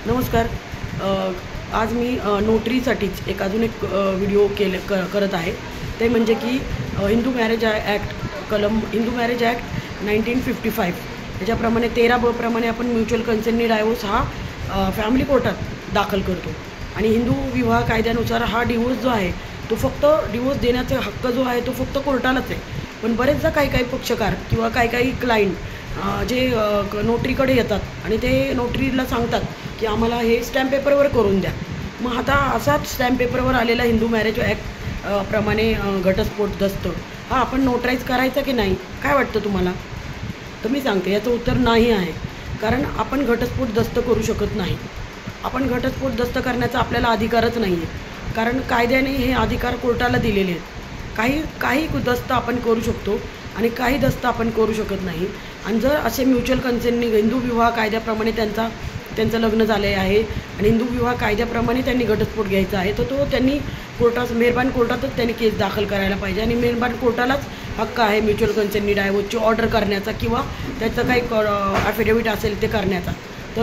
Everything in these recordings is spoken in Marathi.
नमस्कार. आज मी नोटरीसाठीच अजून एक व्हिडिओ करत आहे. ते म्हणजे की Hindu marriage act Hindu marriage act 1955 याच्याप्रमाणे 13 ब प्रमाणे आपण म्युच्युअल कन्सेंटनी डायव्होर्स हा फॅमिली कोर्टात दाखल करतो. आणि हिंदू विवाह कायद्यानुसार हा डिवोर्स जो आहे तो फक्त डिवोर्स देण्याचा हक्क जो आहे तो फक्त कोर्टालाच आहे. पण बरेचदा काही पक्षकार किंवा काही क्लायंट जे नोटरीकडे येतात आणि ते नोटरीला सांगतात की आम्हाला हे स्टॅम्प पेपरवर करून द्या. मग आता असाच स्टॅम्प पेपरवर आलेला हिंदू मॅरेज ॲक्ट प्रमाणे घटस्फोट दस्त हा आपण नोटराईज करायचा की नाही, काय वाटतं तुम्हाला? तर मी सांगते याचं उत्तर नाही आहे. कारण आपण घटस्फोट दस्त करू शकत नाही. आपण घटस्फोट दस्त करण्याचा आपल्याला अधिकारच नाही आहे. कारण कायद्याने हे अधिकार कोर्टाला दिलेले आहेत. काही दस्त आपण करू शकतो आणि काही दस्त आपण करू शकत नाही. आणि जर असे म्युच्युअल कन्सेंटनी हिंदू विवाह कायद्याप्रमाणे त्यांचं लग्न झाले आहे आणि हिंदू विवाह कायद्याप्रमाणे त्यांनी घटस्फोट घ्यायचा आहे, तर तो त्यांनी मेहरबान कोर्टातच त्यांनी केस दाखल करायला पाहिजे. आणि मेहरबान कोर्टालाच हक्क आहे म्युच्युअल कन्सेंटनी डायव्होर्सची ऑर्डर करण्याचा किंवा त्याचं काही ॲफिडेविट असेल ते करण्याचा. तर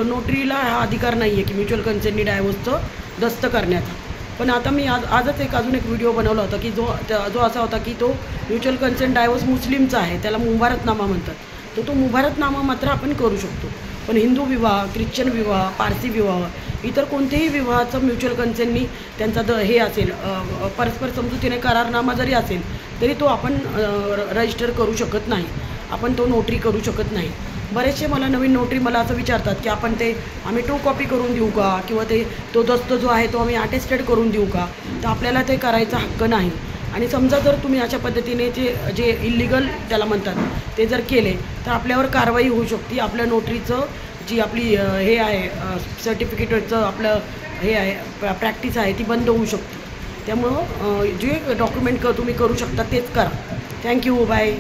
नोटरीला हा अधिकार नाही आहे की म्युच्युअल कन्सेंटनी डायव्होर्सचं दस्त करण्याचा. पण आता मी आजच अजून एक व्हिडिओ बनवला होता की जो असा होता की तो म्युच्युअल कन्सेंट डायव्होर्स मुस्लिमचा आहे, त्याला मुबारतनामा म्हणतात. तर तो मुबारतनामा मात्र आपण करू शकतो. पण हिंदू विवाह, ख्रिश्चन विवाह, पारसी विवाह, इतर कोणत्याही विवाहाचं म्युच्युअल कन्सेंटनी त्यांचा हे असेल, परस्पर समजुतीने करारनामा जरी असेल तरी तो आपण रजिस्टर करू शकत नाही. आपण तो नोटरी करू शकत नाही. बरेचसे नवीन नोटरी मला असं विचारतात की आम्ही ट्रू कॉपी करून देऊ का, किंवा तो दस्त जो आहे तो आम्ही अटेस्टेड करून देऊ का. तर आपल्याला ते करायचा हक्क नाही. आणि समजा जर तुम्ही अशा पद्धतीने जे इल्लिगल त्याला म्हणतात ते जर केले तर आपल्यावर कारवाई होऊ शकते. आपल्या नोटरीचं जी आपली हे आहे सर्टिफिकेटचं आपलं हे आहे प्रॅक्टिस आहे ती बंद होऊ शकते. त्यामुळं जे डॉक्युमेंट तुम्ही करू शकता तेच करा. थँक्यू. बाय.